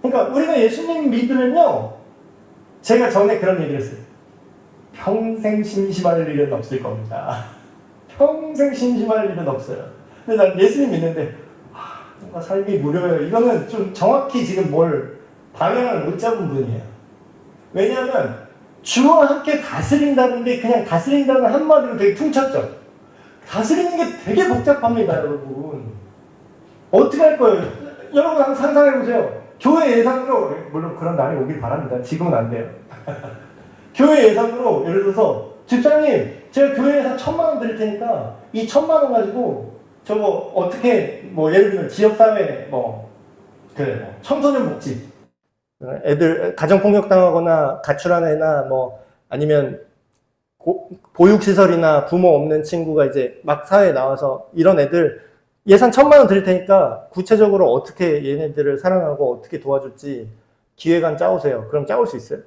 그러니까 우리가 예수님 믿으면요. 제가 전에 그런 얘기를 했어요. 평생 심심할 일은 없을 겁니다. 평생 심심할 일은 없어요. 근데 난 예수님 믿는데 뭔가 삶이 무료해요. 이거는 좀 정확히 지금 뭘 방향을 못 잡은 분이에요. 왜냐하면 주와 함께 다스린다는 게 그냥 다스린다는 한마디로 되게 퉁쳤죠. 다스리는 게 되게 복잡합니다, 여러분. 어떻게 할 거예요? 여러분 한번 상상해보세요. 교회 예산으로, 물론 그런 날이 오길 바랍니다. 지금은 안 돼요. 교회 예산으로 예를 들어서 집사님 제가 교회 예산 1,000만 원 드릴 테니까 이 1,000만 원 가지고 저거 어떻게 예를 들면 지역사회 청소년 복지 애들 가정폭력 당하거나 가출한 애나 아니면 보육시설이나 부모 없는 친구가 이제 막 사회에 나와서 이런 애들 예산 1,000만 원 드릴 테니까 구체적으로 어떻게 얘네들을 사랑하고 어떻게 도와줄지 기획안 짜오세요. 그럼 짜올 수 있어요?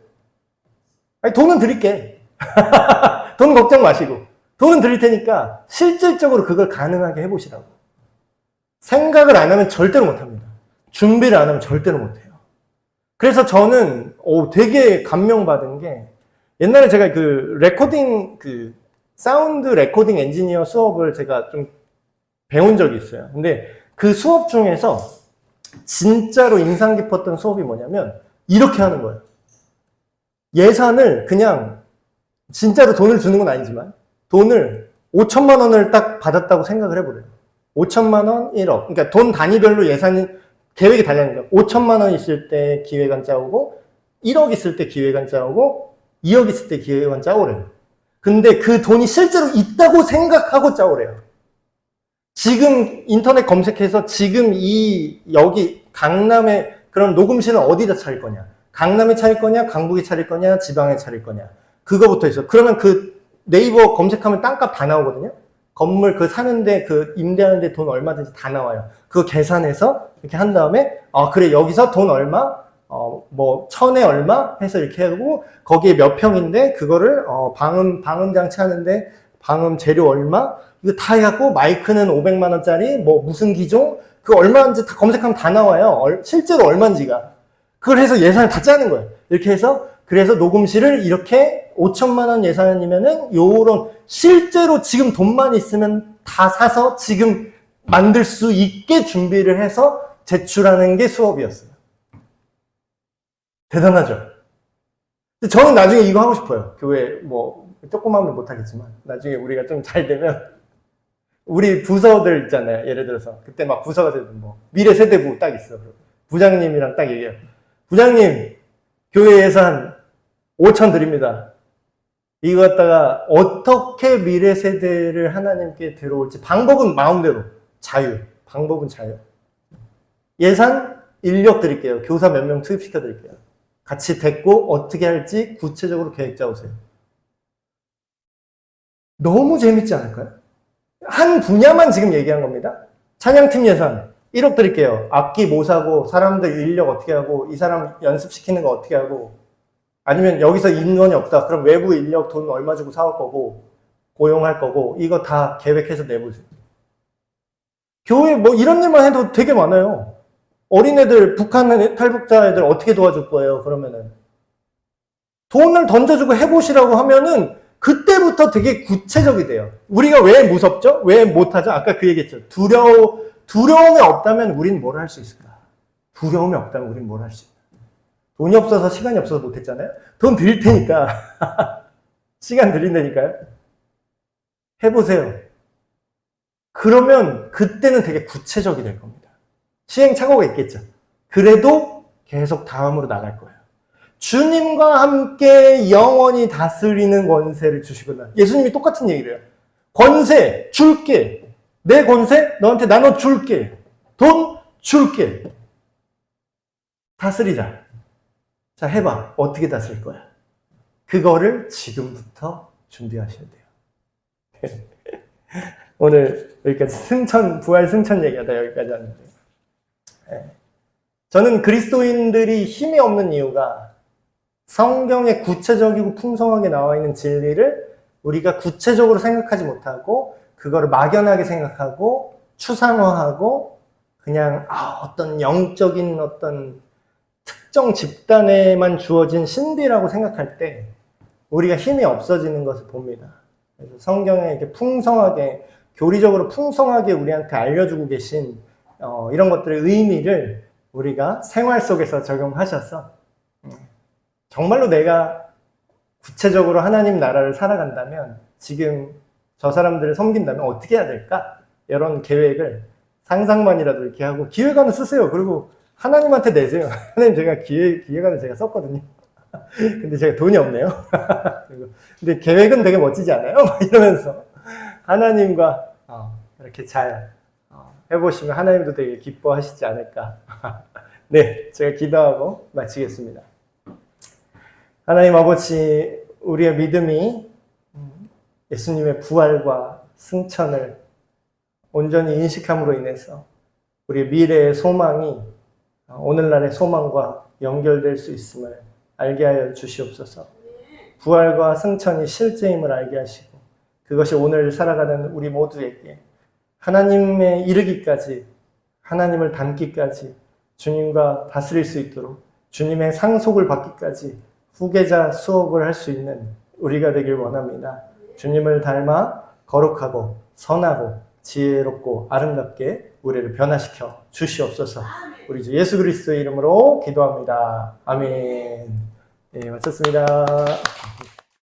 아니, 돈은 드릴게. 돈 걱정 마시고. 돈은 드릴 테니까 실질적으로 그걸 가능하게 해보시라고. 생각을 안 하면 절대로 못합니다. 준비를 안 하면 절대로 못해요. 그래서 저는 되게 감명받은 게 옛날에 제가 사운드 레코딩 엔지니어 수업을 제가 좀 배운 적이 있어요. 근데 그 수업 중에서 진짜로 인상 깊었던 수업이 뭐냐면 이렇게 하는 거예요. 예산을 그냥 진짜로 돈을 주는 건 아니지만 돈을 5천만 원을 딱 받았다고 생각을 해보래요. 5천만 원, 1억. 그러니까 돈 단위별로 예산이 계획이 달라니까 5천만 원 있을 때 기획안 짜오고 1억 있을 때 기획안 짜오고 2억 있을 때 기획안 짜오래요. 근데 그 돈이 실제로 있다고 생각하고 짜오래요. 지금 인터넷 검색해서 지금 여기 강남에 그럼 녹음실은 어디다 차릴 거냐? 강남에 차릴 거냐, 강북에 차릴 거냐, 지방에 차릴 거냐. 그거부터 있어. 그러면 그 네이버 검색하면 땅값 다 나오거든요. 건물 사는데 임대하는데 돈 얼마든지 다 나와요. 그거 계산해서 이렇게 한 다음에 그래 여기서 돈 얼마, 1,000에 얼마 해서 이렇게 하고 거기에 몇 평인데 그거를 방음 장치 하는데 방음 재료 얼마 이거 다 해갖고 마이크는 500만 원짜리 무슨 기종 그 얼마인지 다 검색하면 다 나와요. 실제로 얼마인지가. 그걸 해서 예산을 다 짜는 거예요. 이렇게 해서 그래서 녹음실을 이렇게 5천만 원 예산이면은 요런 실제로 지금 돈만 있으면 다 사서 지금 만들 수 있게 준비를 해서 제출하는 게 수업이었어요. 대단하죠? 저는 나중에 이거 하고 싶어요. 교회 조금 하면 못하겠지만 나중에 우리가 좀 잘 되면 우리 부서들 있잖아요. 예를 들어서 그때 막 부서가 되든 미래 세대부 딱 있어. 부장님이랑 딱 얘기해요. 부장님 교회 예산 5천 드립니다. 이거 갖다가 어떻게 미래 세대를 하나님께 들어올지 방법은 마음대로 자유. 방법은 자유. 예산, 인력 드릴게요. 교사 몇 명 투입시켜 드릴게요. 같이 됐고 어떻게 할지 구체적으로 계획 짜오세요. 너무 재밌지 않을까요? 한 분야만 지금 얘기한 겁니다. 찬양팀 예산 1억 드릴게요. 악기 뭐 사고 사람들 인력 어떻게 하고 이 사람 연습시키는 거 어떻게 하고 아니면 여기서 인원이 없다. 그럼 외부 인력 돈 얼마 주고 사올 거고 고용할 거고 이거 다 계획해서 내보세요. 교회 뭐 이런 일만 해도 되게 많아요. 어린애들, 북한 탈북자 애들 어떻게 도와줄 거예요? 그러면은 돈을 던져주고 해보시라고 하면은 그때부터 되게 구체적이 돼요. 우리가 왜 무섭죠? 왜 못하죠? 아까 그 얘기했죠. 두려움이 없다면 우린 뭘 할 수 있을까? 두려움이 없다면 우린 뭘 할 수 있을까? 돈이 없어서 시간이 없어서 못했잖아요. 돈 드릴 테니까 시간 드린다니까요. 해보세요. 그러면 그때는 되게 구체적이 될 겁니다. 시행착오가 있겠죠. 그래도 계속 다음으로 나갈 거예요. 주님과 함께 영원히 다스리는 권세를 주시구나. 예수님이 똑같은 얘기를 해요. 권세 줄게. 내 권세 너한테 나눠줄게. 돈 줄게. 다스리자. 자, 해봐. 어떻게 다스릴 거야? 그거를 지금부터 준비하셔야 돼요. 오늘 여기까지 부활 승천 얘기하다 여기까지 왔는데. 저는 그리스도인들이 힘이 없는 이유가 성경에 구체적이고 풍성하게 나와 있는 진리를 우리가 구체적으로 생각하지 못하고 그거를 막연하게 생각하고 추상화하고 그냥 어떤 영적인 어떤 특정 집단에만 주어진 신비라고 생각할 때 우리가 힘이 없어지는 것을 봅니다. 그래서 성경에 이렇게 풍성하게 교리적으로 풍성하게 우리한테 알려주고 계신 이런 것들의 의미를 우리가 생활 속에서 적용하셔서 정말로 내가 구체적으로 하나님 나라를 살아간다면 지금 저 사람들을 섬긴다면 어떻게 해야 될까? 이런 계획을 상상만이라도 이렇게 하고 기획안을 쓰세요. 그리고 하나님한테 내세요. 하나님 제가 기획안을 제가 썼거든요. 근데 제가 돈이 없네요. 근데 계획은 되게 멋지지 않아요? 이러면서 하나님과 이렇게 잘 해보시면 하나님도 되게 기뻐하시지 않을까. 네, 제가 기도하고 마치겠습니다. 하나님 아버지, 우리의 믿음이 예수님의 부활과 승천을 온전히 인식함으로 인해서 우리의 미래의 소망이 오늘날의 소망과 연결될 수 있음을 알게 하여 주시옵소서. 부활과 승천이 실제임을 알게 하시고 그것이 오늘 살아가는 우리 모두에게 하나님에 이르기까지, 하나님을 닮기까지, 주님과 다스릴 수 있도록 주님의 상속을 받기까지 후계자 수업을 할 수 있는 우리가 되길 원합니다. 주님을 닮아 거룩하고 선하고 지혜롭고 아름답게 우리를 변화시켜 주시옵소서. 우리 주 예수 그리스도의 이름으로 기도합니다. 아멘. 네, 마쳤습니다.